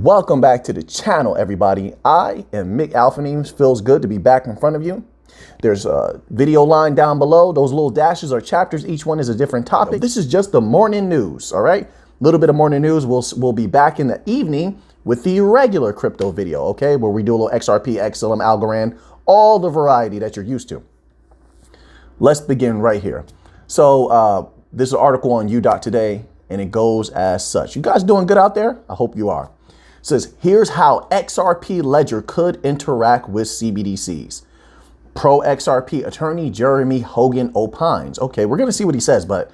Welcome back to the channel, everybody. I am Mick Alphanemes. Feels good to be back in front of you. There's a video line down below. Those little dashes are chapters. Each one is a different topic. This is just the morning news, all right? A little bit of morning news. We'll be back in the evening with the regular crypto video, okay? Where we do a little XRP, XLM, Algorand, all the variety that you're used to. Let's begin right here. So this is an article on u.today, and it goes as such. You guys doing good out there? I hope you are. It says, here's how XRP Ledger could interact with CBDCs. Pro XRP attorney Jeremy Hogan opines. Okay, we're going to see what he says, but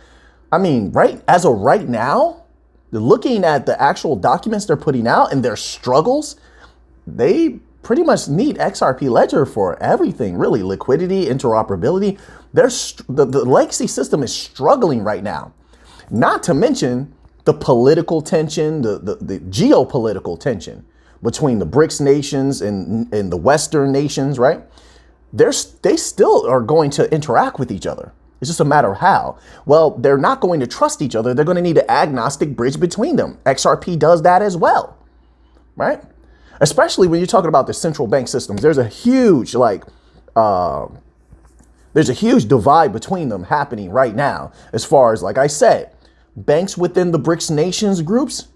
I mean, as of right now, looking at the actual documents they're putting out and their struggles, they pretty much need XRP Ledger for everything, really. Liquidity, interoperability. The legacy system is struggling right now. Not to mention the political tension, the geopolitical tension between the BRICS nations and the Western nations, right? They still are going to interact with each other. It's just a matter of how. Well, they're not going to trust each other. They're going to need an agnostic bridge between them. XRP does that as well, right? Especially when you're talking about the central bank systems. There's a huge divide between them happening right now. As far as, like I said, banks within the BRICS nations groups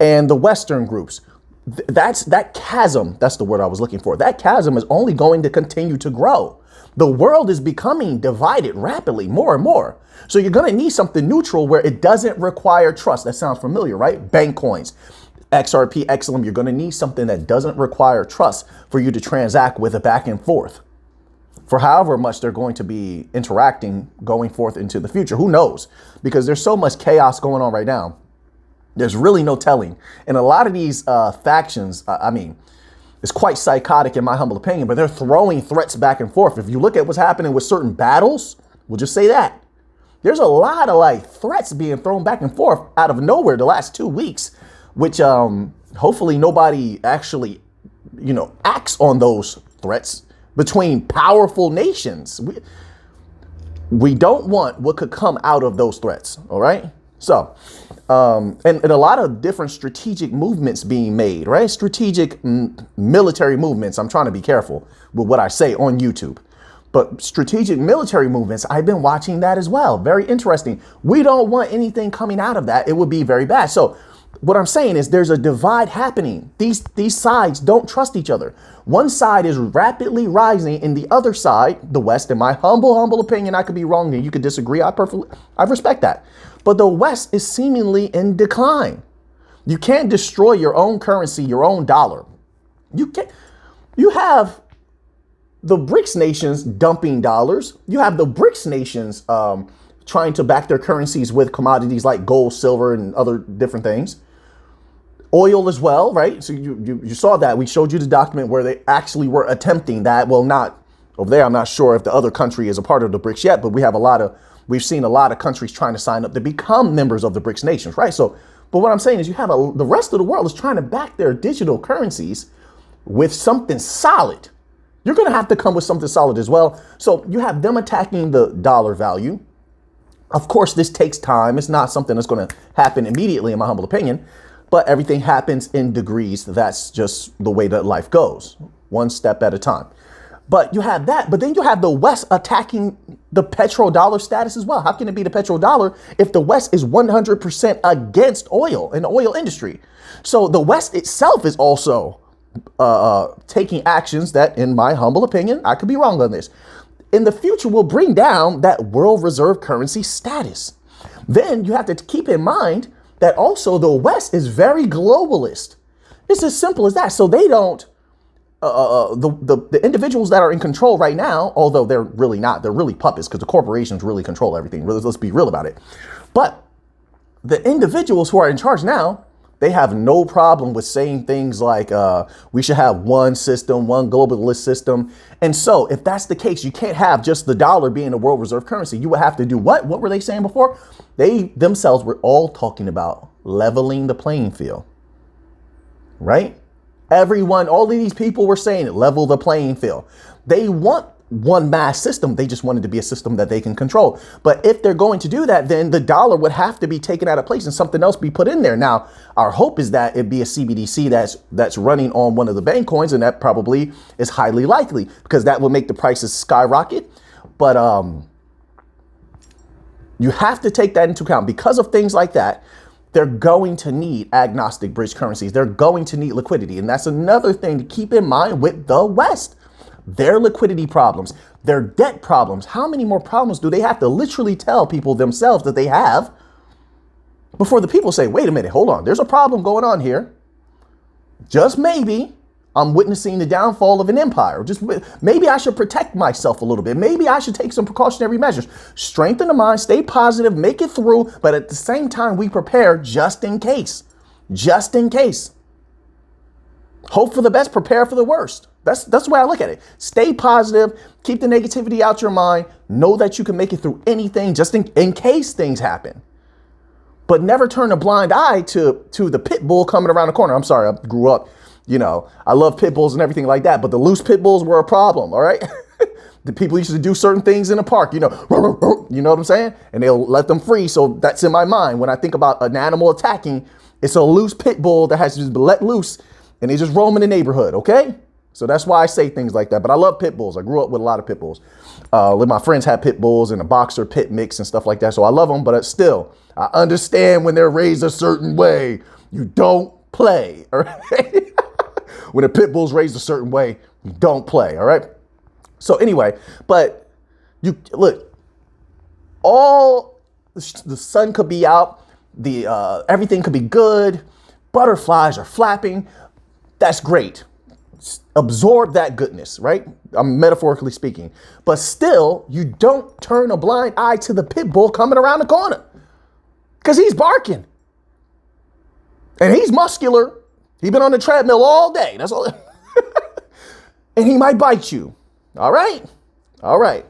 and the Western groups. That chasm, that's the word I was looking for. That chasm is only going to continue to grow. The world is becoming divided rapidly, more and more. So you're going to need something neutral where it doesn't require trust. That sounds familiar, right? Bank coins, XRP, XLM. You're going to need something that doesn't require trust for you to transact with it back and forth. For however much they're going to be interacting going forth into the future. Who knows? Because there's so much chaos going on right now. There's really no telling. And a lot of these factions, I mean, it's quite psychotic in my humble opinion, but they're throwing threats back and forth. If you look at what's happening with certain battles, we'll just say that. There's a lot of threats being thrown back and forth out of nowhere the last 2 weeks, which hopefully nobody actually, acts on those threats between powerful nations. We don't want what could come out of those threats. All right. So, and a lot of different strategic movements being made, right? Strategic military movements. I'm trying to be careful with what I say on YouTube, but strategic military movements, I've been watching that as well. Very interesting. We don't want anything coming out of that. It would be very bad. So what I'm saying is there's a divide happening. These sides don't trust each other. One side is rapidly rising and the other side, the West, in my humble opinion, I could be wrong and you could disagree. I respect that. But the West is seemingly in decline. You can't destroy your own currency, your own dollar. You have the BRICS nations dumping dollars. You have the BRICS nations trying to back their currencies with commodities like gold, silver, and other different things. Oil as well, right? So you saw that. We showed you the document where they actually were attempting that. Well, not over there. I'm not sure if the other country is a part of the BRICS yet, but we've seen a lot of countries trying to sign up to become members of the BRICS nations, right? So, but what I'm saying is you have the rest of the world is trying to back their digital currencies with something solid. You're going to have to come with something solid as well. So you have them attacking the dollar value. Of course, this takes time. It's not something that's going to happen immediately, in my humble opinion, but everything happens in degrees. That's just the way that life goes, one step at a time. But you have that, but then you have the West attacking the petrodollar status as well. How can it be the petrodollar if the West is 100% against oil and the oil industry? So the West itself is also taking actions that, in my humble opinion, I could be wrong on this, in the future will bring down that world reserve currency status. Then you have to keep in mind that also the West is very globalist. It's as simple as that. So they don't, the individuals that are in control right now, although they're really not, they're really puppets because the corporations really control everything. Let's be real about it. But the individuals who are in charge now, they have no problem with saying things like we should have one system, one globalist system. And so if that's the case, you can't have just the dollar being a world reserve currency. You would have to do what? What were they saying before? They themselves were all talking about leveling the playing field, right? Everyone, all of these people were saying level the playing field. They want one mass system. They just wanted to be a system that they can control. But if they're going to do that, then the dollar would have to be taken out of place and something else be put in there. Now, our hope is that it be a CBDC that's running on one of the bank coins, and that probably is highly likely because that will make the prices skyrocket. But you have to take that into account. Because of things like that, they're going to need agnostic bridge currencies. They're going to need liquidity. And that's another thing to keep in mind with the West. Their liquidity problems, their debt problems. How many more problems do they have to literally tell people themselves that they have before the people say, wait a minute, hold on, there's a problem going on here. Just maybe I'm witnessing the downfall of an empire. Just maybe I should protect myself a little bit. Maybe I should take some precautionary measures. Strengthen the mind, stay positive, make it through. But at the same time, we prepare just in case. Just in case. Hope for the best, prepare for the worst. That's the way I look at it. Stay positive, keep the negativity out your mind. Know that you can make it through anything just in case things happen. But never turn a blind eye to the pit bull coming around the corner. I'm sorry, I grew up, I love pit bulls and everything like that, but the loose pit bulls were a problem, all right? The people used to do certain things in the park, you know what I'm saying? And they'll let them free. So that's in my mind. When I think about an animal attacking, it's a loose pit bull that has to just be let loose and they just roam in the neighborhood, okay? So that's why I say things like that. But I love pit bulls. I grew up with a lot of pit bulls. My friends had pit bulls and a boxer pit mix and stuff like that. So I love them, but still, I understand when they're raised a certain way. You don't play, all right? When a pit bull's raised a certain way, you don't play, all right? So anyway, but you look, all the sun could be out, everything could be good, butterflies are flapping. That's great. Absorb that goodness, right? I'm metaphorically speaking. But still, you don't turn a blind eye to the pit bull coming around the corner because he's barking. And he's muscular. He's been on the treadmill all day. That's all. And he might bite you. All right. All right.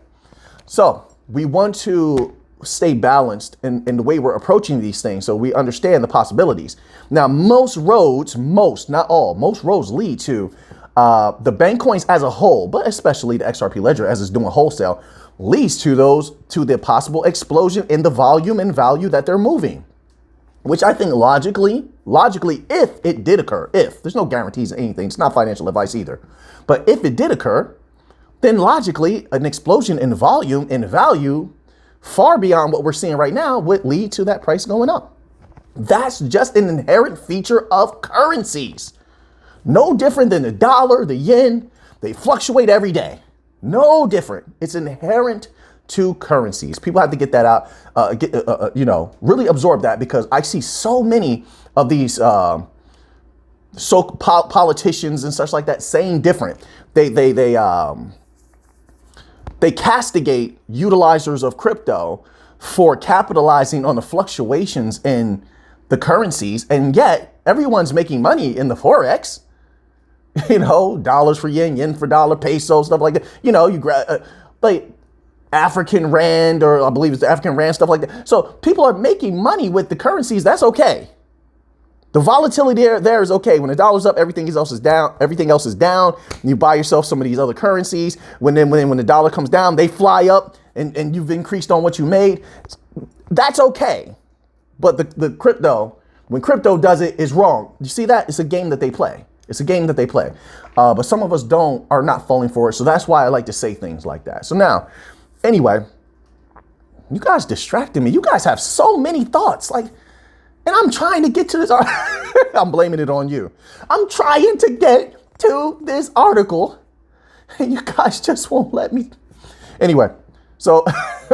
So we want to stay balanced in the way we're approaching these things so we understand the possibilities. Now, most roads, not all, most roads lead to the bank coins as a whole, but especially the XRP Ledger as it's doing wholesale, leads to the possible explosion in the volume and value that they're moving, which I think logically, if it did occur, there's no guarantees of anything, it's not financial advice either, but if it did occur, then logically an explosion in volume and value far beyond what we're seeing right now would lead to that price going up. That's just an inherent feature of currencies. No different than the dollar, the yen. They fluctuate every day. No different. It's inherent to currencies. People have to get that out, really absorb that, because I see so many of these politicians and such like that saying different. They castigate utilizers of crypto for capitalizing on the fluctuations in the currencies, and yet everyone's making money in the Forex. Dollars for yen, yen for dollar, peso, stuff like that. You grab like African rand, or I believe it's the African rand, stuff like that. So people are making money with the currencies. That's okay. The volatility there is okay. When the dollar's up, everything else is down. Everything else is down. You buy yourself some of these other currencies. When the dollar comes down, they fly up, and you've increased on what you made. That's okay. But the crypto, when crypto does it, is wrong. You see that? It's a game that they play. It's a game that they play. But some of us are not falling for it. So that's why I like to say things like that. So now, anyway, you guys distracted me. You guys have so many thoughts. And I'm trying to get to this. I'm blaming it on you. I'm trying to get to this article, and you guys just won't let me. Anyway, so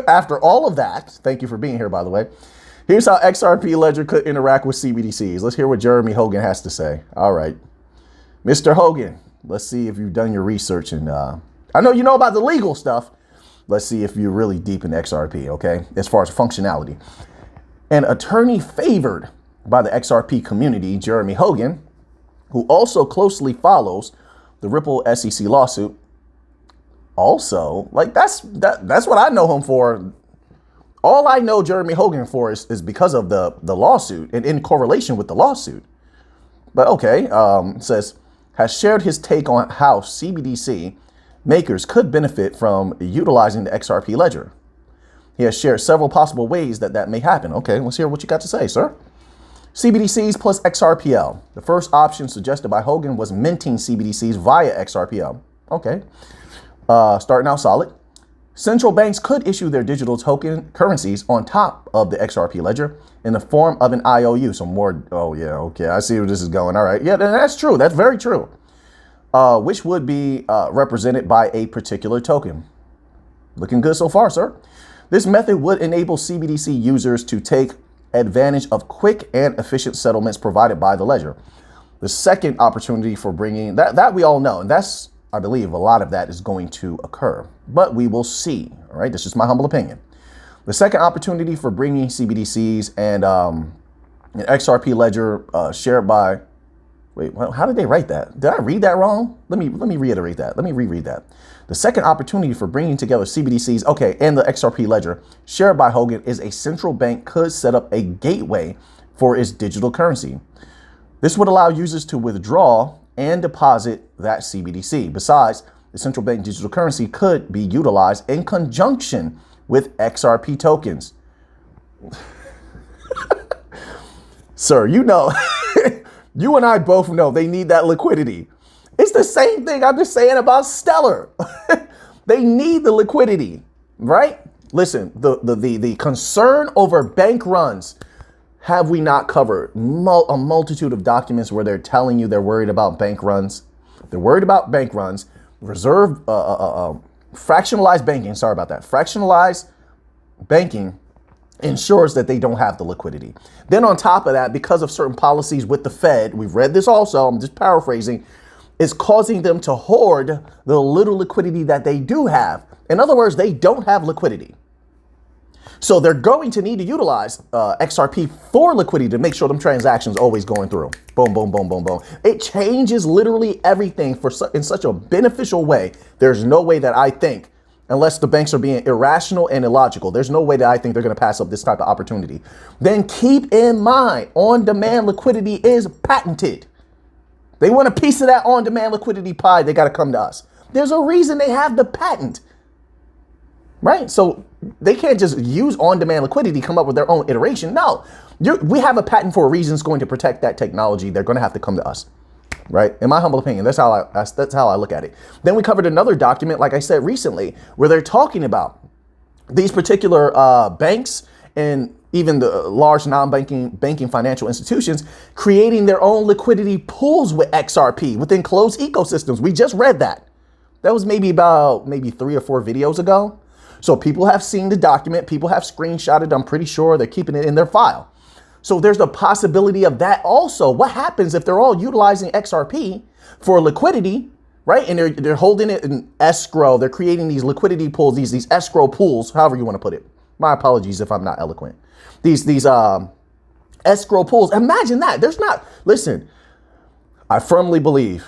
after all of that, thank you for being here, by the way. Here's how XRP Ledger could interact with CBDCs. Let's hear what Jeremy Hogan has to say. All right. Mr. Hogan, let's see if you've done your research. And I know you know about the legal stuff. Let's see if you're really deep in XRP, okay, as far as functionality. An attorney favored by the XRP community, Jeremy Hogan, who also closely follows the Ripple SEC lawsuit. Also, that's what I know him for. All I know Jeremy Hogan for is because of the lawsuit and in correlation with the lawsuit. But okay, says, has shared his take on how CBDC makers could benefit from utilizing the XRP ledger. He has shared several possible ways that that may happen. Okay, let's hear what you got to say, sir. CBDCs plus XRPL. The first option suggested by Hogan was minting CBDCs via XRPL. Okay, starting out solid. Central banks could issue their digital token currencies on top of the XRP ledger in the form of an IOU. So more, oh yeah, okay, I see where this is going. All right, yeah, that's true. That's very true. Which would be represented by a particular token. Looking good so far, sir. This method would enable CBDC users to take advantage of quick and efficient settlements provided by the ledger. The second opportunity for bringing that we all know, and that's, I believe, a lot of that is going to occur, but we will see. All right, this is my humble opinion. The second opportunity for bringing CBDCs and an XRP ledger shared by. Wait, how did they write that? Did I read that wrong? Let me reiterate that. Let me reread that. The second opportunity for bringing together CBDCs, okay, and the XRP ledger shared by Hogan is a central bank could set up a gateway for its digital currency. This would allow users to withdraw and deposit that CBDC. Besides, the central bank digital currency could be utilized in conjunction with XRP tokens. Sir, you know, you and I both know they need that liquidity. It's the same thing I've been saying about Stellar. They need the liquidity, right? Listen, the concern over bank runs, have we not covered a multitude of documents where they're telling you they're worried about bank runs? They're worried about bank runs. Fractionalized banking, sorry about that. Fractionalized banking ensures that they don't have the liquidity. Then on top of that, because of certain policies with the Fed, we've read this also, I'm just paraphrasing, is causing them to hoard the little liquidity that they do have. In other words, they don't have liquidity. So they're going to need to utilize XRP for liquidity to make sure them transactions always going through. Boom, boom, boom, boom, boom. It changes literally everything in such a beneficial way. There's no way that I think, unless the banks are being irrational and illogical, there's no way that I think they're going to pass up this type of opportunity. Then keep in mind, on-demand liquidity is patented. They want a piece of that on-demand liquidity pie, they got to come to us. There's a reason they have the patent, right? So they can't just use on-demand liquidity, come up with their own iteration. No, we have a patent for a reason. It's going to protect that technology. They're going to have to come to us, right? In my humble opinion, that's how I look at it. Then we covered another document, like I said recently, where they're talking about these particular banks and even the large banking financial institutions creating their own liquidity pools with XRP within closed ecosystems. We just read that. That was maybe 3 or 4 videos ago. So people have seen the document. People have screenshotted. I'm pretty sure they're keeping it in their file. So there's the possibility of that also. What happens if they're all utilizing XRP for liquidity, right? And they're holding it in escrow. They're creating these liquidity pools, these escrow pools, however you want to put it. My apologies if I'm not eloquent. These escrow pools. Imagine that. Listen, I firmly believe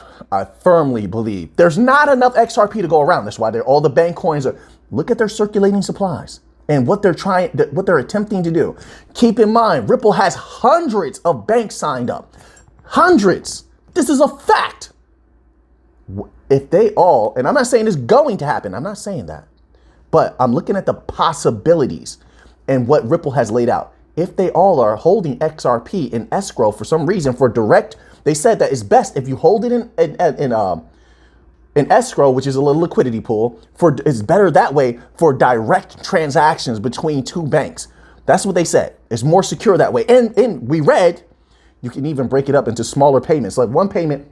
there's not enough XRP to go around. That's why all the bank coins are, look at their circulating supplies and what they're attempting to do. Keep in mind, Ripple has hundreds of banks signed up. Hundreds. This is a fact. If they all, and I'm not saying it's going to happen. I'm not saying that. But I'm looking at the possibilities and what Ripple has laid out. If they all are holding XRP in escrow for some reason for direct, they said that it's best if you hold it in escrow, which is a little liquidity pool, it's better that way for direct transactions between two banks. That's what they said. It's more secure that way. And we read, you can even break it up into smaller payments. Like one payment,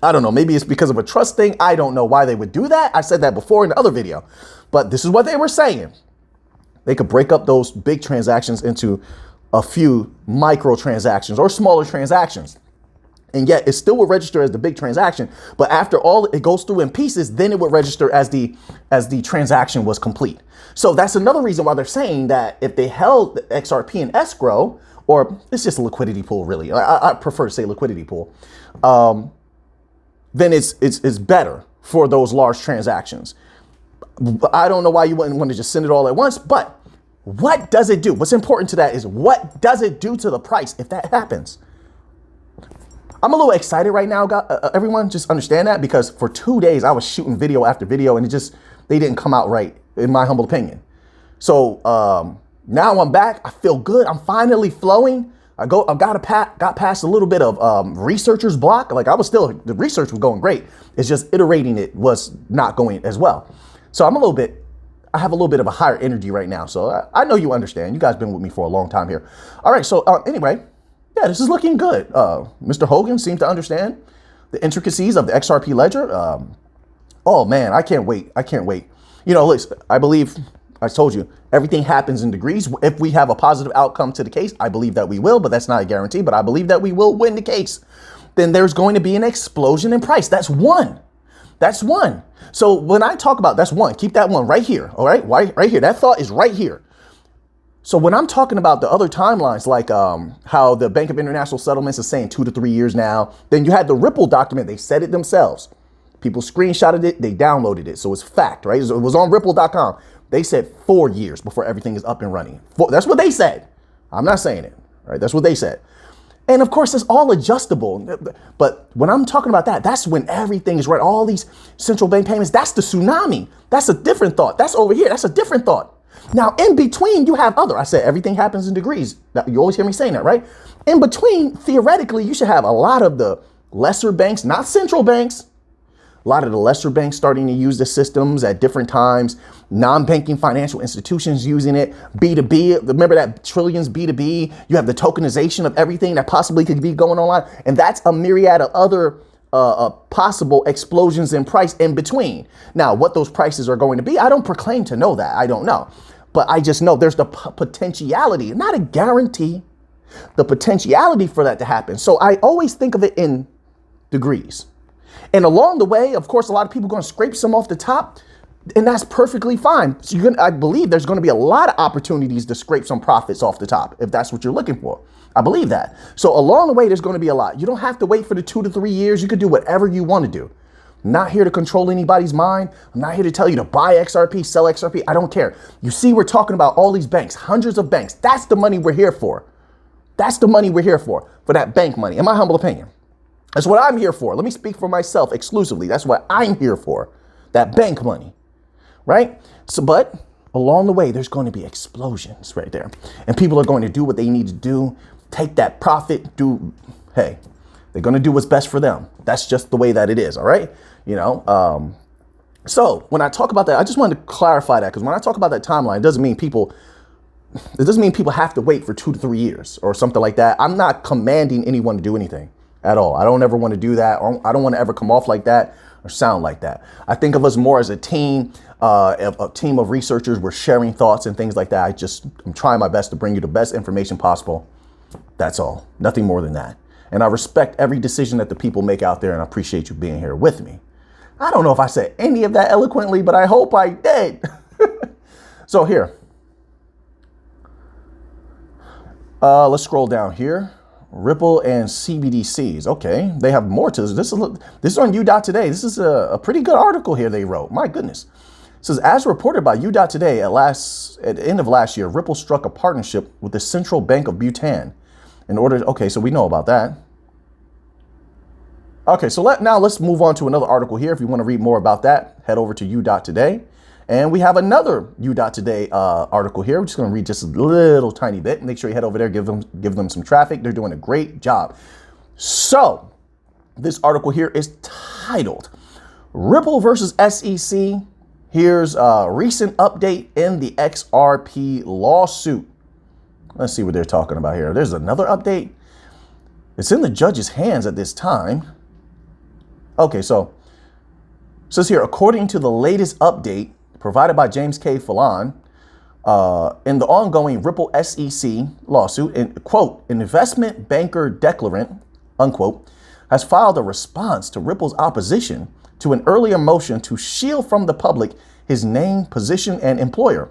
I don't know, maybe it's because of a trust thing. I don't know why they would do that. I said that before in the other video, but this is what they were saying. They could break up those big transactions into a few micro transactions or smaller transactions. And yet it still would register as the big transaction. But after all it goes through in pieces, then it would register as the transaction was complete. So that's another reason why they're saying that if they held the XRP in escrow, or it's just a liquidity pool, really. I prefer to say liquidity pool. Then it's better for those large transactions. I don't know why you wouldn't want to just send it all at once, but what does it do? What's important to that is what does it do to the price if that happens? I'm a little excited right now, everyone. Just understand that, because for 2 days I was shooting video after video and they didn't come out right, in my humble opinion. So now I'm back. I feel good. I'm finally flowing. Got past a little bit of researcher's block. Like the research was going great. It's just iterating it was not going as well. So I have a little bit of a higher energy right now. So I know you understand. You guys been with me for a long time here. All right. So anyway, yeah, this is looking good. Mr. Hogan seems to understand the intricacies of the XRP ledger. Oh man, I can't wait. I can't wait. You know, listen, I believe, I told you, everything happens in degrees. If we have a positive outcome to the case, I believe that we will, but that's not a guarantee, but I believe that we will win the case. Then there's going to be an explosion in price. That's one. That's one. So when I talk about, that's one, keep that one right here. All right. Right here. That thought is right here. So when I'm talking about the other timelines, like how the Bank of International Settlements is saying 2 to 3 years now, then you had the Ripple document. They said it themselves. People screenshotted it. They downloaded it. So it's fact, right? It was on ripple.com. They said 4 years before everything is up and running. That's what they said. I'm not saying it, right? That's what they said. And of course, it's all adjustable. But when I'm talking about that, that's when everything is right. All these central bank payments, that's the tsunami. That's a different thought. That's over here. That's a different thought. Now, in between, you have I said everything happens in degrees. You always hear me saying that, right? In between, theoretically, you should have a lot of the lesser banks, not central banks, a lot of the lesser banks starting to use the systems at different times, non-banking financial institutions using it, B2B. Remember that trillions B2B, you have the tokenization of everything that possibly could be going online. And that's a myriad of other possible explosions in price in between. Now, what those prices are going to be, I don't proclaim to know that. I don't know. But I just know there's the potentiality, not a guarantee, the potentiality for that to happen. So I always think of it in degrees. And along the way, of course, a lot of people are going to scrape some off the top, and that's perfectly fine. So I believe there's going to be a lot of opportunities to scrape some profits off the top, if that's what you're looking for. I believe that. So along the way, there's going to be a lot. You don't have to wait for the 2 to 3 years. You could do whatever you want to do. I'm not here to control anybody's mind. I'm not here to tell you to buy XRP, sell XRP. I don't care. You see, we're talking about all these banks, hundreds of banks. That's the money we're here for. That's the money we're here for that bank money, in my humble opinion. That's what I'm here for. Let me speak for myself exclusively. That's what I'm here for, that bank money, right? So, but along the way, there's going to be explosions right there. And people are going to do what they need to do, take that profit, hey, they're going to do what's best for them. That's just the way that it is, all right? You know, so when I talk about that, I just wanted to clarify that, because when I talk about that timeline, it doesn't mean people have to wait for 2 to 3 years or something like that. I'm not commanding anyone to do anything at all. I don't ever want to do that. I don't want to ever come off like that or sound like that. I think of us more as a team, a team of researchers. We're sharing thoughts and things like that. I'm trying my best to bring you the best information possible. That's all. Nothing more than that. And I respect every decision that the people make out there, and I appreciate you being here with me. I don't know if I said any of that eloquently, but I hope I did. So here, let's scroll down here. Ripple and CBDCs. Okay, they have more to this. This is on U.Today. This is a pretty good article here they wrote. My goodness. It says, as reported by U.Today at the end of last year, Ripple struck a partnership with the Central Bank of Bhutan in order. Okay, so we know about that. Okay, so now let's move on to another article here. If you want to read more about that, head over to U.Today. And we have another U.Today article here. We're just going to read just a little tiny bit. Make sure you head over there, give them some traffic. They're doing a great job. So this article here is titled Ripple versus SEC. Here's a recent update in the XRP lawsuit. Let's see what they're talking about here. There's another update. It's in the judge's hands at this time. Okay, so it says here, according to the latest update provided by James K. Fallon, in the ongoing Ripple SEC lawsuit, quote, investment banker declarant, unquote, has filed a response to Ripple's opposition to an earlier motion to shield from the public his name, position, and employer.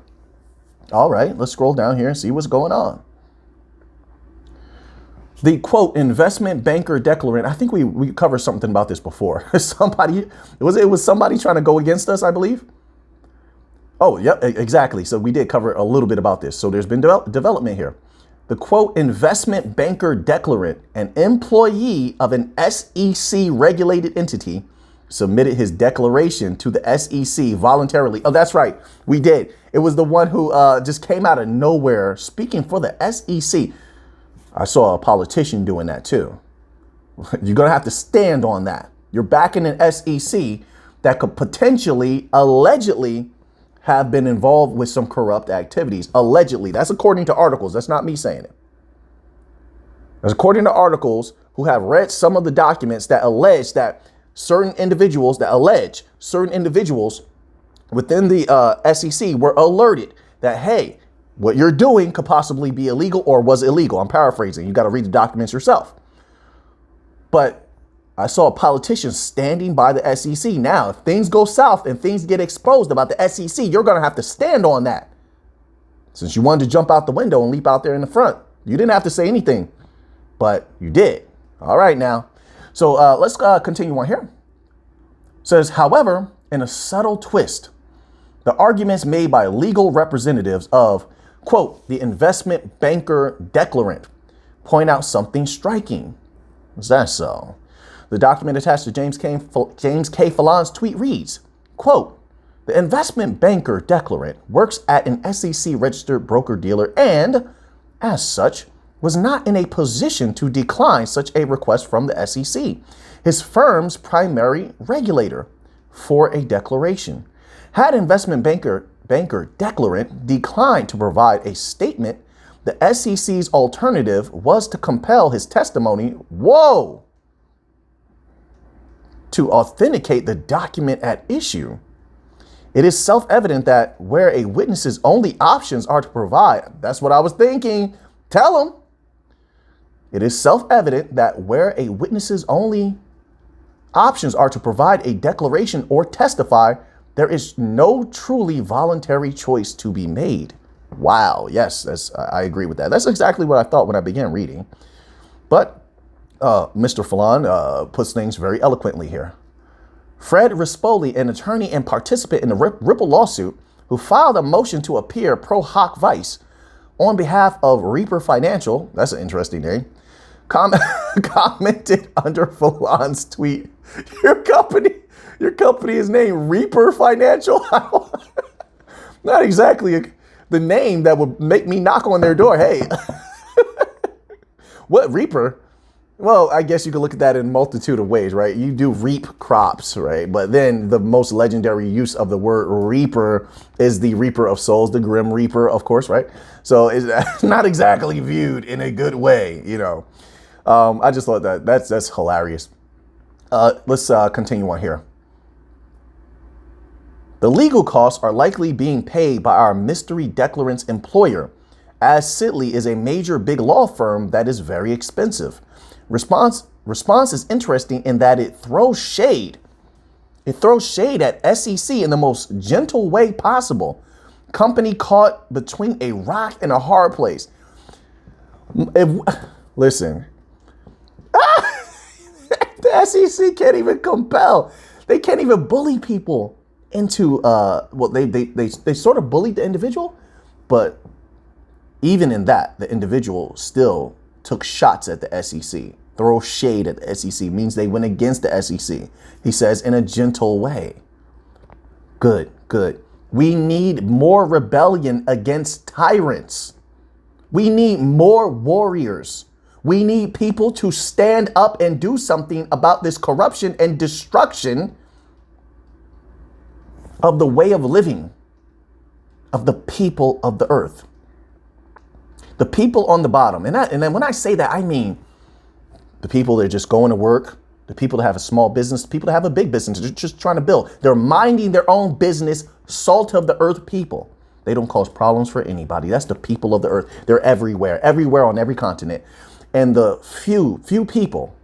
All right, let's scroll down here and see what's going on. The quote, investment banker declarant, I think we covered something about this before. It was somebody trying to go against us, I believe. Oh, yep, exactly. So we did cover a little bit about this. So there's been development here. The quote, investment banker declarant, an employee of an SEC regulated entity, submitted his declaration to the SEC voluntarily. Oh, that's right. We did. It was the one who just came out of nowhere speaking for the SEC. I saw a politician doing that too. You're going to have to stand on that. You're backing an SEC that could potentially, allegedly, have been involved with some corrupt activities. Allegedly. That's according to articles. That's not me saying it. That's according to articles who have read some of the documents that allege that certain individuals within the SEC were alerted that, hey, what you're doing could possibly be illegal or was illegal. I'm paraphrasing. You got to read the documents yourself. But I saw a politician standing by the SEC. Now, if things go south and things get exposed about the SEC, you're going to have to stand on that. Since you wanted to jump out the window and leap out there in the front, you didn't have to say anything, but you did. All right, now. So let's continue on here. It says, however, in a subtle twist, the arguments made by legal representatives of, quote, the investment banker declarant point out something striking. Is that so? The document attached to James K. Fallon's tweet reads, quote, the investment banker declarant works at an SEC registered broker-dealer and, as such, was not in a position to decline such a request from the SEC, his firm's primary regulator, for a declaration. Had investment banker declarant declined to provide a statement, the SEC's alternative was to compel his testimony, to authenticate the document at issue. It is self-evident that where a witness's only options are to provide, that's what I was thinking, tell them. It is self-evident that where a witness's only options are to provide a declaration or testify, there is no truly voluntary choice to be made. Wow. Yes, I agree with that. That's exactly what I thought when I began reading. But Mr. Fallon puts things very eloquently here. Fred Rispoli, an attorney and participant in the Ripple lawsuit, who filed a motion to appear pro hoc vice on behalf of Reaper Financial, that's an interesting name, commented under Fallon's tweet, your company is named Reaper Financial? Not exactly the name that would make me knock on their door. Hey, what Reaper? Well, I guess you could look at that in a multitude of ways, right? You do reap crops, right? But then the most legendary use of the word Reaper is the Reaper of Souls, the Grim Reaper, of course, right? So it's not exactly viewed in a good way, you know. I just thought that's hilarious. Let's continue on here. The legal costs are likely being paid by our mystery declarant's employer, as Sidley is a major big law firm that is very expensive. Response is interesting in that it throws shade. It throws shade at SEC in the most gentle way possible. Company caught between a rock and a hard place. Listen, the SEC can't even compel. They can't even bully people into, well, they sort of bullied the individual, but even in that, the individual still took shots at the SEC. Throw shade at the SEC means they went against the SEC. He says in a gentle way. Good. We need more rebellion against tyrants. We need more warriors. We need people to stand up and do something about this corruption and destruction of the way of living of the people of the earth. The people on the bottom. And then when I say that, I mean the people that are just going to work, the people that have a small business, the people that have a big business, they're just trying to build. They're minding their own business, salt of the earth people. They don't cause problems for anybody. That's the people of the earth. They're everywhere on every continent. And the few people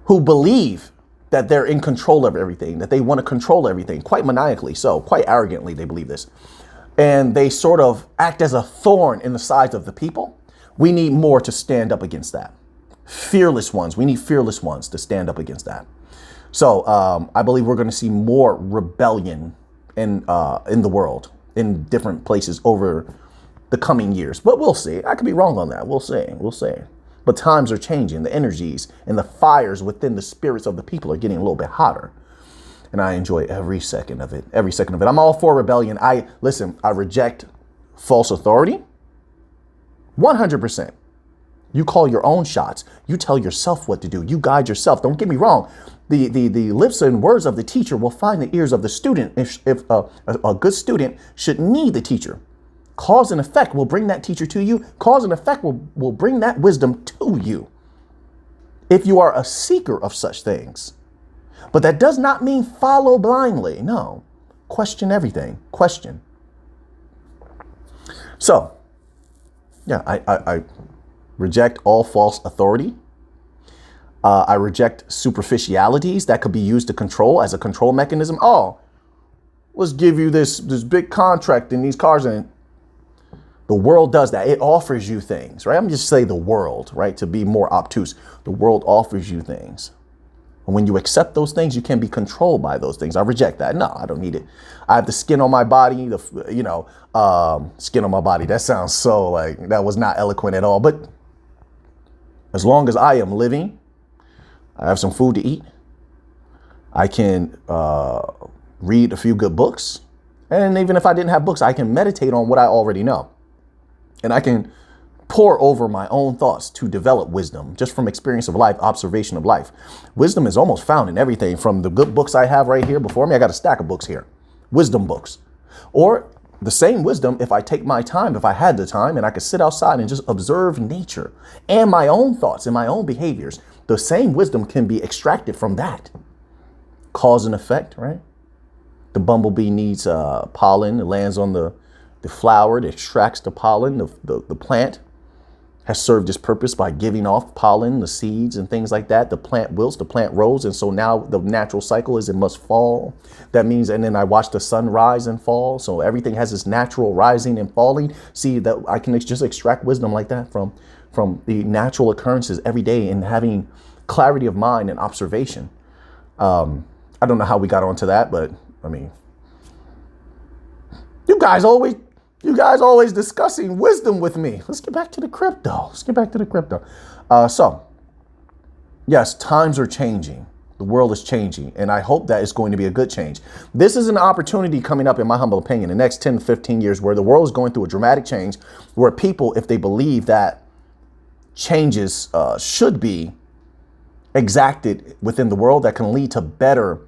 who believe that they're in control of everything, that they want to control everything, quite maniacally so, quite arrogantly, they believe this. And they sort of act as a thorn in the sides of the people. We need more to stand up against that. Fearless ones. We need fearless ones to stand up against that. So I believe we're going to see more rebellion in the world, in different places over the coming years. But we'll see. I could be wrong on that. We'll see. We'll see. But times are changing. The energies and the fires within the spirits of the people are getting a little bit hotter. And I enjoy every second of it. Every second of it. I'm all for rebellion. I reject false authority. 100%. You call your own shots. You tell yourself what to do. You guide yourself. Don't get me wrong. The lips and words of the teacher will find the ears of the student. If a good student should need the teacher. Cause and effect will bring that teacher to you. Cause and effect will bring that wisdom to you. If you are a seeker of such things. But that does not mean follow blindly. No. Question everything. Question. So, yeah, I reject all false authority. I reject superficialities that could be used to control as a control mechanism. Oh, let's give you this big contract in these cars. And the world does that. It offers you things, right? I'm just saying the world, right? To be more obtuse. The world offers you things. And when you accept those things, you can be controlled by those things. I reject that. No, I don't need it. I have the skin on my body, skin on my body. That sounds so like that was not eloquent at all. But as long as I am living, I have some food to eat. I can read a few good books. And even if I didn't have books, I can meditate on what I already know. And I can pour over my own thoughts to develop wisdom just from experience of life, observation of life. Wisdom is almost found in everything from the good books I have right here before me. I got a stack of books here, wisdom books, or the same wisdom. If I take my time, if I had the time and I could sit outside and just observe nature and my own thoughts and my own behaviors, the same wisdom can be extracted from that. Cause and effect, right? The bumblebee needs pollen. It lands on the flower. It extracts the pollen. The plant has served its purpose by giving off pollen, the seeds and things like that. The plant wilts, the plant grows. And so now the natural cycle is it must fall. That means, and then I watch the sun rise and fall. So everything has this natural rising and falling. See that I can just extract wisdom like that from the natural occurrences every day and having clarity of mind and observation. I don't know how we got onto that, but I mean, you guys always discussing wisdom with me. Let's get back to the crypto. So, yes, times are changing. The world is changing, and I hope that it's going to be a good change. This is an opportunity coming up, in my humble opinion, the next 10 to 15 years where the world is going through a dramatic change where people, if they believe that changes should be exacted within the world that can lead to better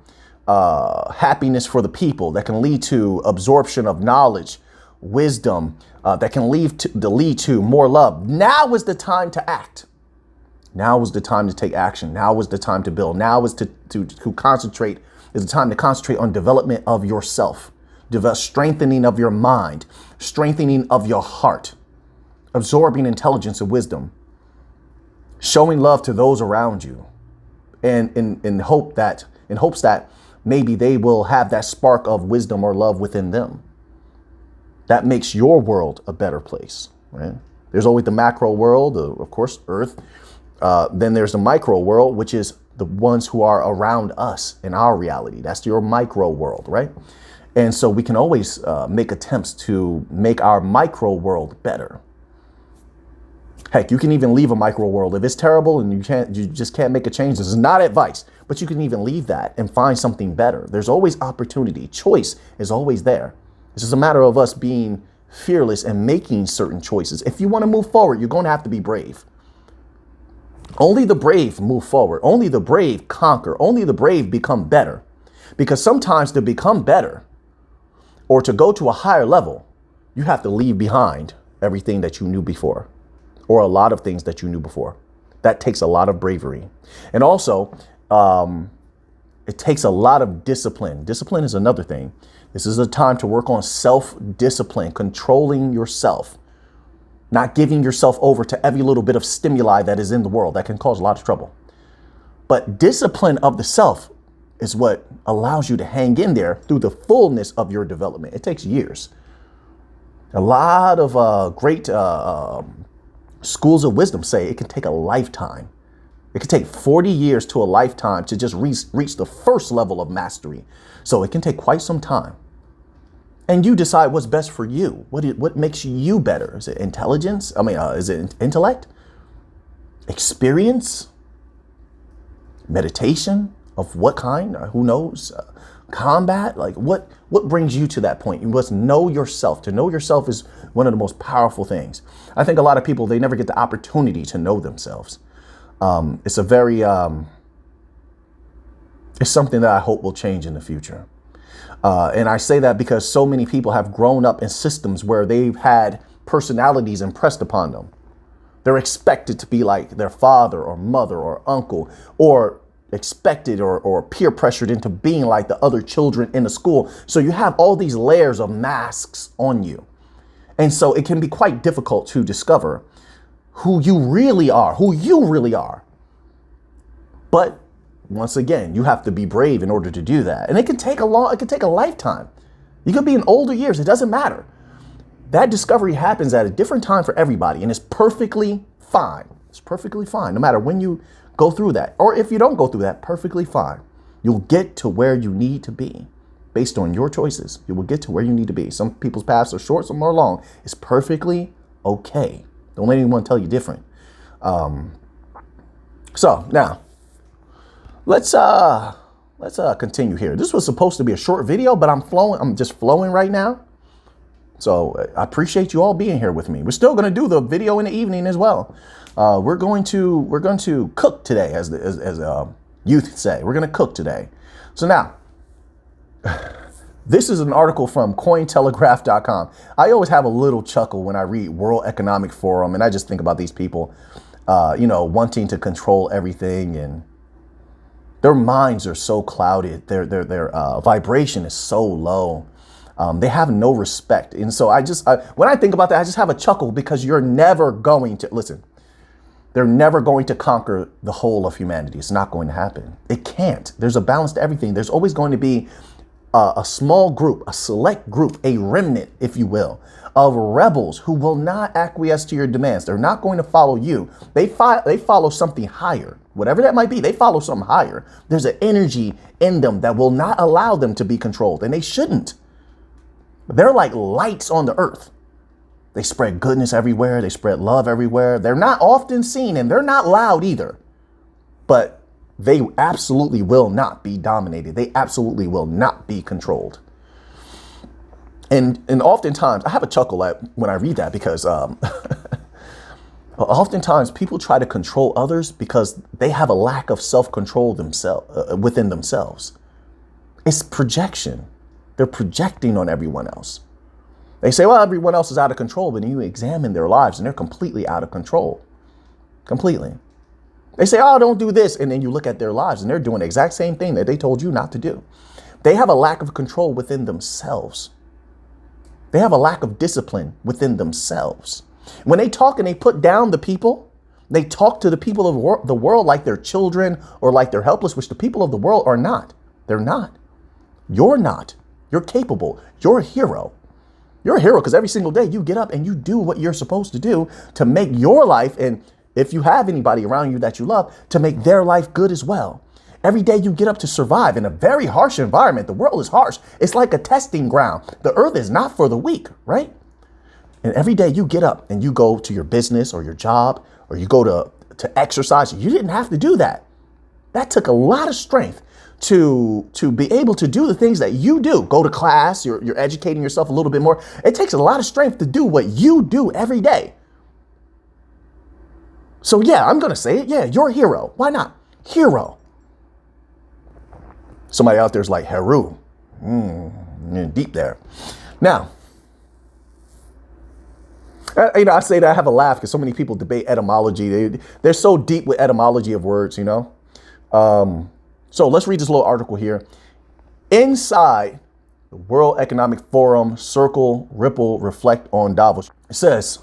happiness for the people, that can lead to absorption of knowledge, wisdom, that can lead to more love. Now is the time to act. Now is the time to take action. Now is the time to build. Now is to concentrate. Is the time to concentrate on development of yourself, strengthening of your mind, strengthening of your heart, absorbing intelligence and wisdom, showing love to those around you, and in hopes that maybe they will have that spark of wisdom or love within them. That makes your world a better place, right? There's always the macro world, of course, Earth. Then there's the micro world, which is the ones who are around us in our reality. That's your micro world, right? And so we can always make attempts to make our micro world better. Heck, you can even leave a micro world. If it's terrible and you just can't make a change, this is not advice, but you can even leave that and find something better. There's always opportunity. Choice is always there. It's just a matter of us being fearless and making certain choices. If you want to move forward, you're going to have to be brave. Only the brave move forward. Only the brave conquer. Only the brave become better. Because sometimes to become better or to go to a higher level, you have to leave behind everything that you knew before, or a lot of things that you knew before. That takes a lot of bravery. And also, it takes a lot of discipline. Discipline is another thing. This is a time to work on self-discipline, controlling yourself, not giving yourself over to every little bit of stimuli that is in the world that can cause a lot of trouble. But discipline of the self is what allows you to hang in there through the fullness of your development. It takes years. A lot of great schools of wisdom say it can take a lifetime. It can take 40 years to a lifetime to just reach the first level of mastery. So it can take quite some time. And you decide what's best for you. What makes you better? Is it intelligence? Is it intellect? Experience? Meditation? Of what kind? Who knows? Combat? Like what brings you to that point? You must know yourself. To know yourself is one of the most powerful things. I think a lot of people, they never get the opportunity to know themselves. It's a very, it's something that I hope will change in the future. And I say that because so many people have grown up in systems where they've had personalities impressed upon them. They're expected to be like their father or mother or uncle, or expected or peer pressured into being like the other children in the school. So you have all these layers of masks on you. And so it can be quite difficult to discover who you really are. But once again, you have to be brave in order to do that. And it can take a lifetime. You could be in older years. It doesn't matter. That discovery happens at a different time for everybody, and it's perfectly fine. It's perfectly fine. No matter when you go through that, or if you don't go through that, perfectly fine. You'll get to where you need to be based on your choices. You will get to where you need to be. Some people's paths are short, some are long. It's perfectly okay. Don't let anyone tell you different. So now let's continue here. This was supposed to be a short video, but I'm just flowing right now. So I appreciate you all being here with me. We're still going to do the video in the evening as well. We're going to cook today, as youth say. We're going to cook today. So now, this is an article from Cointelegraph.com. I always have a little chuckle when I read World Economic Forum, and I just think about these people, wanting to control everything, and their minds are so clouded. Their vibration is so low. They have no respect. And so when I think about that, I just have a chuckle, because you're never going to, listen, they're never going to conquer the whole of humanity. It's not going to happen. It can't. There's a balance to everything. There's always going to be a small group, a select group, a remnant, if you will, of rebels who will not acquiesce to your demands. They're not going to follow you. They follow something higher, whatever that might be. They follow something higher. There's an energy in them that will not allow them to be controlled, and they shouldn't. They're like lights on the earth. They spread goodness everywhere. They spread love everywhere. They're not often seen, and they're not loud either, but they absolutely will not be dominated. They absolutely will not be controlled. And oftentimes I have a chuckle when I read that, because oftentimes people try to control others because they have a lack of self-control within themselves. It's projection. They're projecting on everyone else. They say, well, everyone else is out of control, but then you examine their lives and they're completely out of control. Completely. They say, oh, don't do this. And then you look at their lives and they're doing the exact same thing that they told you not to do. They have a lack of control within themselves. They have a lack of discipline within themselves. When they talk and they put down the people, they talk to the people of the world like they're children or like they're helpless, which the people of the world are not. They're not. You're not. You're capable. You're a hero. You're a hero because every single day you get up and you do what you're supposed to do to make your life, and if you have anybody around you that you love, to make their life good as well. Every day you get up to survive in a very harsh environment. The world is harsh. It's like a testing ground. The earth is not for the weak, right? And every day you get up and you go to your business or your job, or you go to exercise. You didn't have to do that. That took a lot of strength to be able to do the things that you do. Go to class, you're educating yourself a little bit more. It takes a lot of strength to do what you do every day. So yeah, I'm going to say it. Yeah, you're a hero. Why not? Hero. Somebody out there's like, Heru. Deep there. Now, I say that I have a laugh because so many people debate etymology. They're so deep with etymology of words, So let's read this little article here. Inside the World Economic Forum, circle, ripple, reflect on Davos. It says,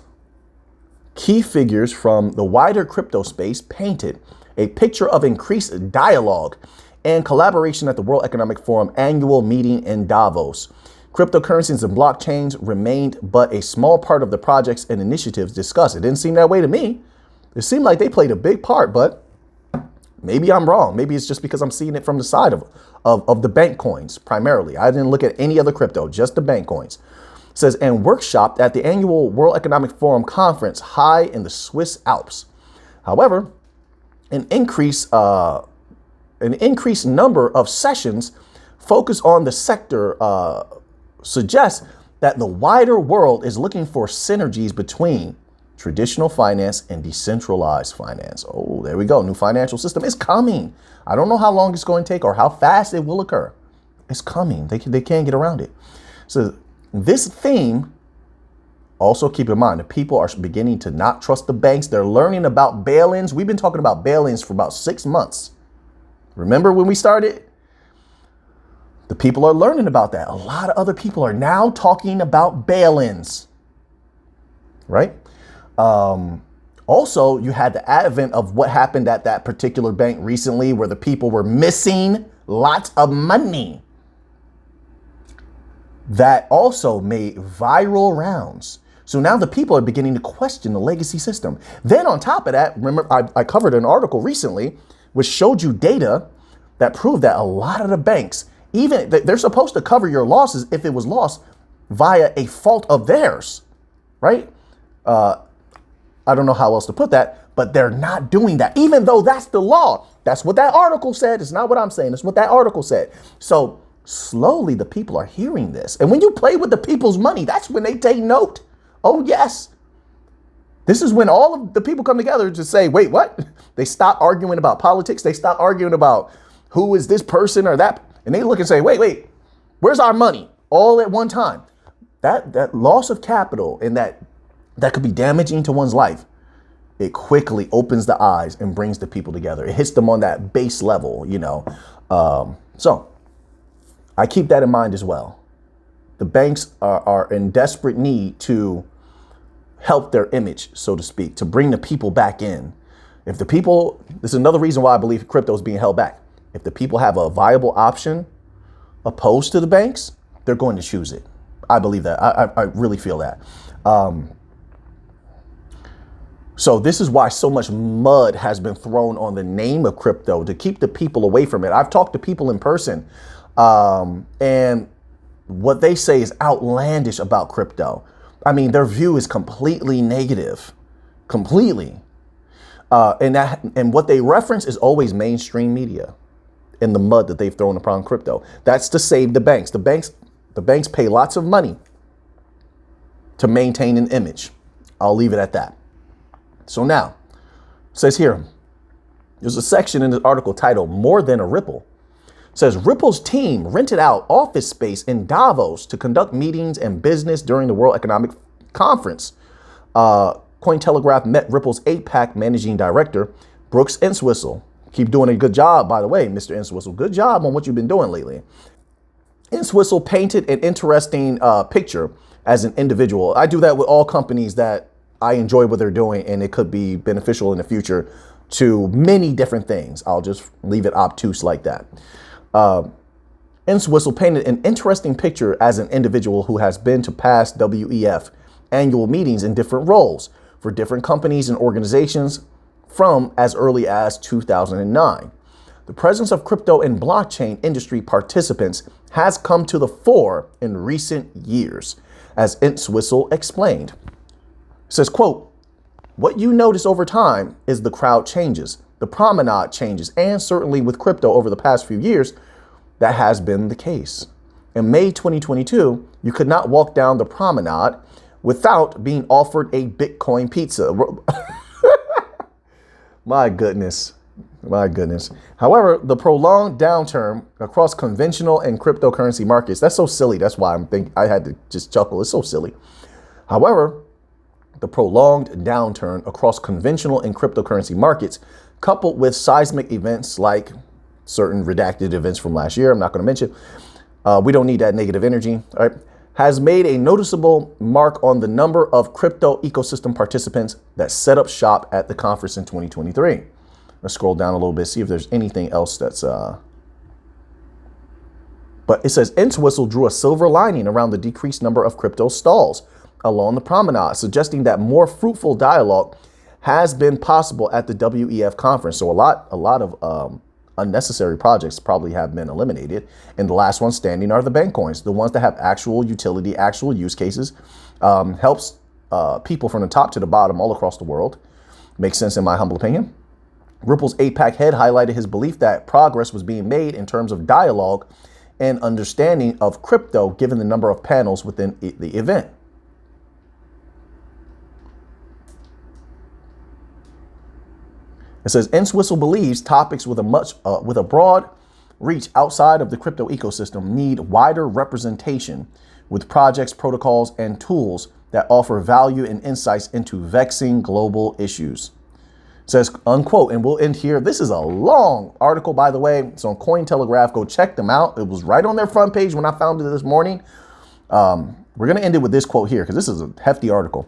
key figures from the wider crypto space painted a picture of increased dialogue and collaboration at the World Economic Forum annual meeting in Davos. Cryptocurrencies and blockchains remained but a small part of the projects and initiatives discussed. It didn't seem that way to me. It seemed like they played a big part, but Maybe I'm wrong. Maybe it's just because I'm seeing it from the side of the bank coins primarily. I didn't look at any other crypto, just the bank coins. It says, and workshopped at the annual World Economic Forum conference high in the Swiss Alps. However, an increased number of sessions focused on the sector suggests that the wider world is looking for synergies between traditional finance and decentralized finance. Oh, there we go. New financial system is coming. I don't know how long it's going to take or how fast it will occur. It's coming. They can't get around it. So this theme, also keep in mind, the people are beginning to not trust the banks. They're learning about bail-ins. We've been talking about bail-ins for about 6 months. Remember when we started? The people are learning about that. A lot of other people are now talking about bail-ins, right? Also, you had the advent of what happened at that particular bank recently where the people were missing lots of money. That also made viral rounds. So now the people are beginning to question the legacy system. Then on top of that, remember, I covered an article recently which showed you data that proved that a lot of the banks, even they're supposed to cover your losses if it was lost via a fault of theirs, right? I don't know how else to put that, but they're not doing that, even though that's the law. That's what that article said. It's not what I'm saying. It's what that article said. So slowly the people are hearing this. And when you play with the people's money, that's when they take note. Oh, yes. This is when all of the people come together to say, wait, what? They stop arguing about politics. They stop arguing about who is this person or that. And they look and say, wait, where's our money? All at one time. That loss of capital and that could be damaging to one's life. It quickly opens the eyes and brings the people together. It hits them on that base level, you know. So I keep that in mind as well. The banks are in desperate need to help their image, so to speak, to bring the people back in. If the people, this is another reason why I believe crypto is being held back. If the people have a viable option opposed to the banks, they're going to choose it. I believe that. I really feel that. So this is why so much mud has been thrown on the name of crypto to keep the people away from it. I've talked to people in person, and what they say is outlandish about crypto. I mean, their view is completely negative, completely. And what they reference is always mainstream media and the mud that they've thrown upon crypto. That's to save the banks. The banks pay lots of money to maintain an image. I'll leave it at that. So now, it says here, there's a section in the article titled More Than a Ripple. It says Ripple's team rented out office space in Davos to conduct meetings and business during the World Economic Conference. Cointelegraph met Ripple's APAC managing director, Brooks Entwistle. Keep doing a good job, by the way, Mr. Entwistle. Good job on what you've been doing lately. Entwistle painted an interesting picture as an individual. I do that with all companies that I enjoy what they're doing, and it could be beneficial in the future to many different things. I'll just leave it obtuse like that. Entwistle painted an interesting picture as an individual who has been to past WEF annual meetings in different roles for different companies and organizations from as early as 2009. The presence of crypto and blockchain industry participants has come to the fore in recent years, as Entwistle explained. It says, quote, what you notice over time is the crowd changes, the promenade changes, and certainly with crypto over the past few years, that has been the case. In May 2022, you could not walk down the promenade without being offered a Bitcoin pizza. My goodness. However, the prolonged downturn across conventional and cryptocurrency markets, that's so silly. That's why I had to just chuckle. It's so silly. However, the prolonged downturn across conventional and cryptocurrency markets, coupled with seismic events like certain redacted events from last year, I'm not going to mention, we don't need that negative energy, all right, has made a noticeable mark on the number of crypto ecosystem participants that set up shop at the conference in 2023. Let's scroll down a little bit, see if there's anything else that's... But it says Entwistle drew a silver lining around the decreased number of crypto stalls along the promenade, suggesting that more fruitful dialogue has been possible at the WEF conference. So a lot of unnecessary projects probably have been eliminated. And the last one standing are the bank coins, the ones that have actual utility, actual use cases, helps people from the top to the bottom all across the world. Makes sense in my humble opinion. Ripple's APAC head highlighted his belief that progress was being made in terms of dialogue and understanding of crypto, given the number of panels within the event. It says, Entwistle believes topics with a broad reach outside of the crypto ecosystem need wider representation with projects, protocols, and tools that offer value and insights into vexing global issues. It says, unquote, and we'll end here. This is a long article, by the way. It's on Cointelegraph. Go check them out. It was right on their front page when I found it this morning. We're going to end it with this quote here because this is a hefty article.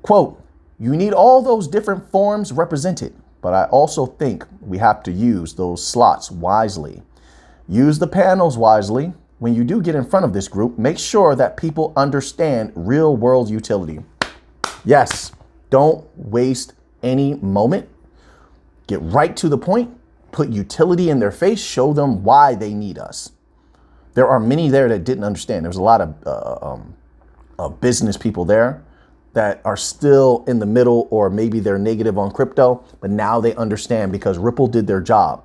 Quote, you need all those different forms represented, but I also think we have to use those slots wisely. Use the panels wisely. When you do get in front of this group, make sure that people understand real world utility. Yes, don't waste any moment. Get right to the point, put utility in their face, show them why they need us. There are many there that didn't understand. There's a lot of business people there that are still in the middle, or maybe they're negative on crypto, but now they understand because Ripple did their job.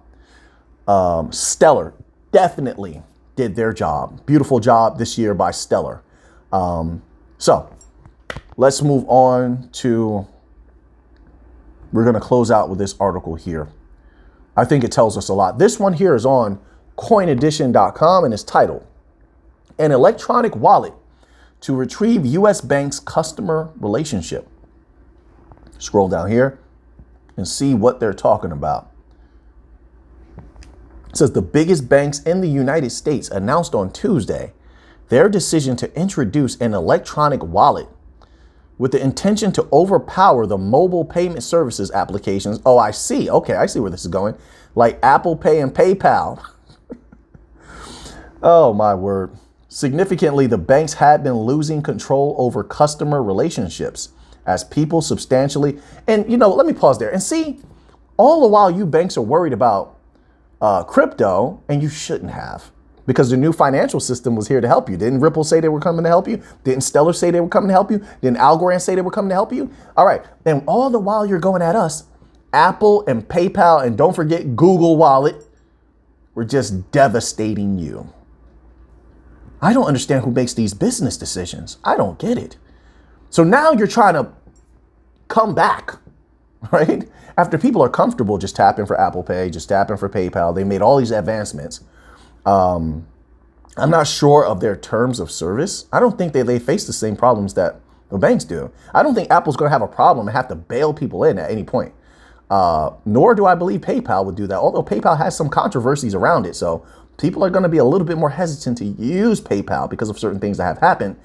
Stellar definitely did their job. Beautiful job this year by Stellar. So let's move on to, we're going to close out with this article here. I think it tells us a lot. This one here is on coinedition.com and it's titled, An Electronic Wallet to Retrieve U.S. Bank's Customer Relationship. Scroll down here and see what they're talking about. It says the biggest banks in the United States announced on Tuesday their decision to introduce an electronic wallet with the intention to overpower the mobile payment services applications. Oh, I see. Okay, I see where this is going. Like Apple Pay and PayPal. Oh, my word. Significantly, the banks had been losing control over customer relationships as people substantially. And, you know, let me pause there and see, all the while you banks are worried about crypto, and you shouldn't have, because the new financial system was here to help you. Didn't Ripple say they were coming to help you? Didn't Stellar say they were coming to help you? Didn't Algorand say they were coming to help you? All right. And all the while you're going at us, Apple and PayPal, and don't forget Google Wallet, were just devastating you. I don't understand who makes these business decisions. I don't get it. So now you're trying to come back, right? After people are comfortable just tapping for Apple Pay, just tapping for PayPal, they made all these advancements. I'm not sure of their terms of service. I don't think they face the same problems that the banks do. I don't think Apple's going to have a problem and have to bail people in at any point. Nor do I believe PayPal would do that, although PayPal has some controversies around it. So people are going to be a little bit more hesitant to use PayPal because of certain things that have happened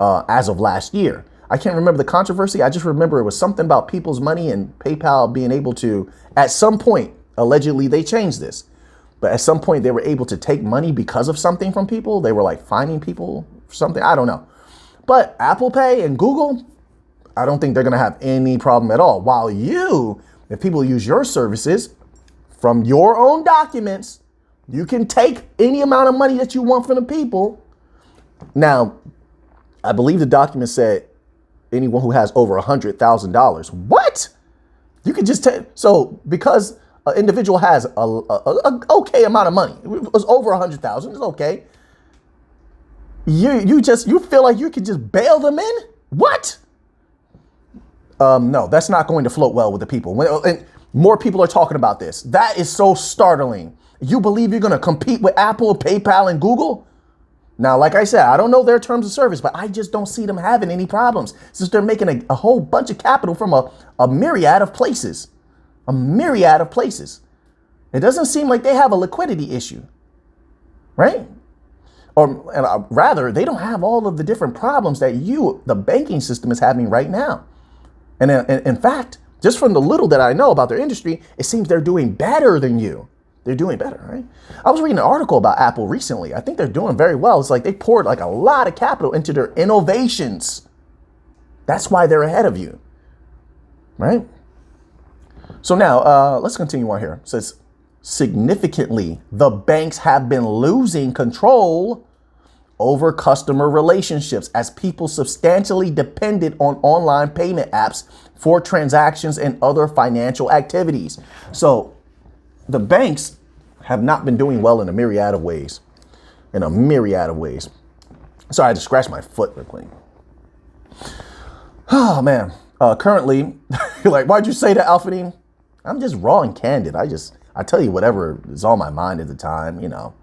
as of last year. I can't remember the controversy. I just remember it was something about people's money and PayPal being able to, at some point, allegedly they changed this, but at some point they were able to take money because of something from people. They were like fining people for something. I don't know. But Apple Pay and Google, I don't think they're going to have any problem at all. While you, if people use your services from your own documents, you can take any amount of money that you want from the people. Now, I believe the document said anyone who has over $100,000. What? You could just take, so because an individual has a okay amount of money, it was over 100,000, it's okay. You feel like you could just bail them in? What? No, that's not going to float well with the people. And more people are talking about this. That is so startling. You believe you're going to compete with Apple, PayPal, and Google? Now, like I said, I don't know their terms of service, but I just don't see them having any problems since they're making a whole bunch of capital from a myriad of places. A myriad of places. It doesn't seem like they have a liquidity issue, right? Or rather, they don't have all of the different problems that the banking system is having right now. And in fact, just from the little that I know about their industry, it seems they're doing better than you. They're doing better, right? I was reading an article about Apple recently. I think they're doing very well. It's like they poured like a lot of capital into their innovations. That's why they're ahead of you, right? So now let's continue on here. It says, significantly, the banks have been losing control over customer relationships as people substantially depended on online payment apps for transactions and other financial activities. So the banks have not been doing well in a myriad of ways. So I had to scratch my foot real quick. Oh, man. Currently, you're like, why'd you say that, Alphanine? I'm just raw and candid. I tell you whatever is on my mind at the time, you know.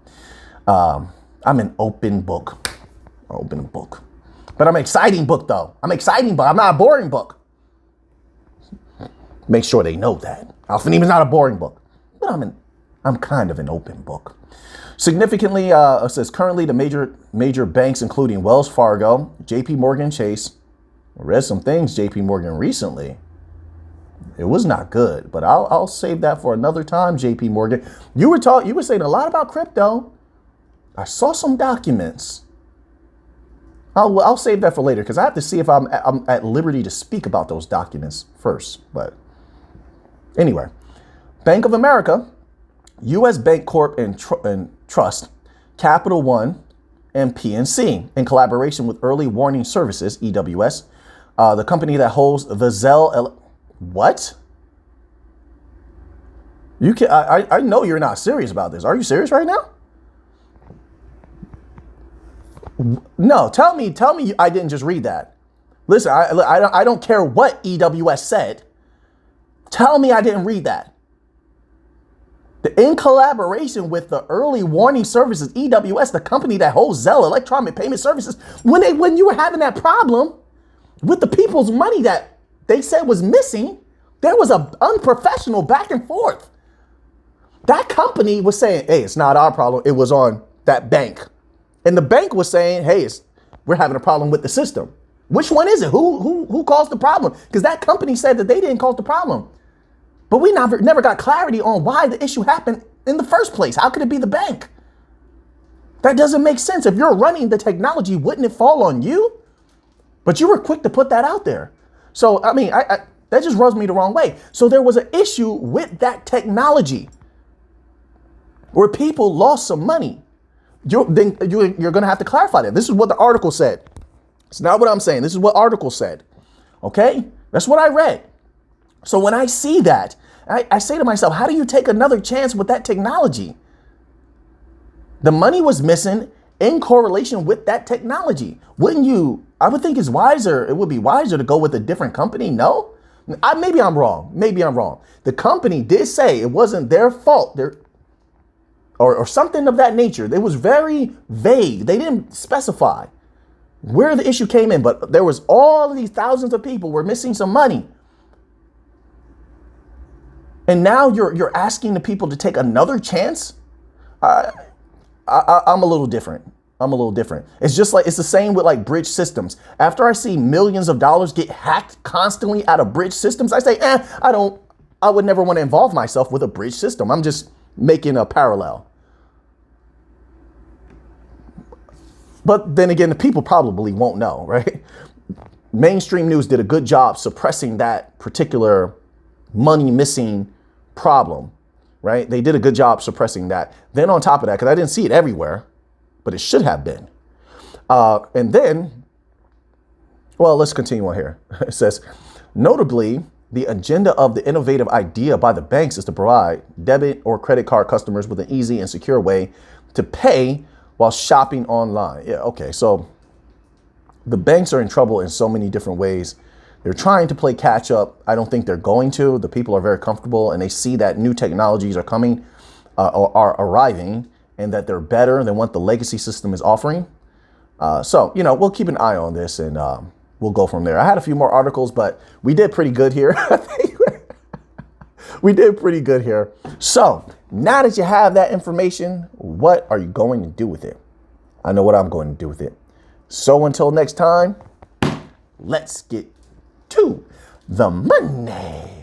I'm an open book. But I'm an exciting book, though. I'm not a boring book. Make sure they know that. Alphanine is not a boring book. But I'm kind of an open book. Significantly, it says currently the major banks, including Wells Fargo, JP Morgan Chase. I read some things JP Morgan recently. It was not good, but I'll save that for another time, JP Morgan. You were saying a lot about crypto. I saw some documents. I'll save that for later because I have to see if I'm at liberty to speak about those documents first. But anyway, Bank of America, U.S. Bank Corp and Trust, Capital One, and PNC, in collaboration with Early Warning Services, EWS, the company that holds the Zelle. What? You can. I know you're not serious about this. Are you serious right now? No, tell me I didn't just read that. Listen, I don't care what EWS said. Tell me I didn't read that. In collaboration with the Early Warning Services, EWS, the company that holds Zelle electronic payment services, when you were having that problem with the people's money that they said was missing, there was an unprofessional back and forth. That company was saying, hey, it's not our problem. It was on that bank. And the bank was saying, hey, we're having a problem with the system. Which one is it? Who caused the problem? Because that company said that they didn't cause the problem. But we never got clarity on why the issue happened in the first place. How could it be the bank? That doesn't make sense. If you're running the technology, wouldn't it fall on you? But you were quick to put that out there. So, I mean, that just rubs me the wrong way. So there was an issue with that technology where people lost some money. You're going to have to clarify that. This is what the article said. It's not what I'm saying. This is what article said. Okay? That's what I read. So when I see that, I say to myself, how do you take another chance with that technology? The money was missing in correlation with that technology. Wouldn't you? I would think it would be wiser to go with a different company. No? Maybe I'm wrong. The company did say it wasn't their fault. Or something of that nature. It was very vague. They didn't specify where the issue came in, but there was all of these thousands of people were missing some money. And now you're asking the people to take another chance? I'm a little different. It's just like, it's the same with like bridge systems. After I see millions of dollars get hacked constantly out of bridge systems, I say, I would never want to involve myself with a bridge system. I'm just making a parallel. But then again, the people probably won't know, right? Mainstream news did a good job suppressing that particular money missing problem, right? They did a good job suppressing that. Then on top of that, because I didn't see it everywhere, but it should have been. And then, well, let's continue on here. It says, notably, the agenda of the innovative idea by the banks is to provide debit or credit card customers with an easy and secure way to pay while shopping online. Yeah, okay. So the banks are in trouble in so many different ways. They're trying to play catch up. I don't think they're going to. The people are very comfortable and they see that new technologies are coming or are arriving and that they're better than what the legacy system is offering. So, we'll keep an eye on this and we'll go from there. I had a few more articles, but we did pretty good here. I think we did pretty good here. So now that you have that information, what are you going to do with it? I know what I'm going to do with it. So until next time, let's get to the money.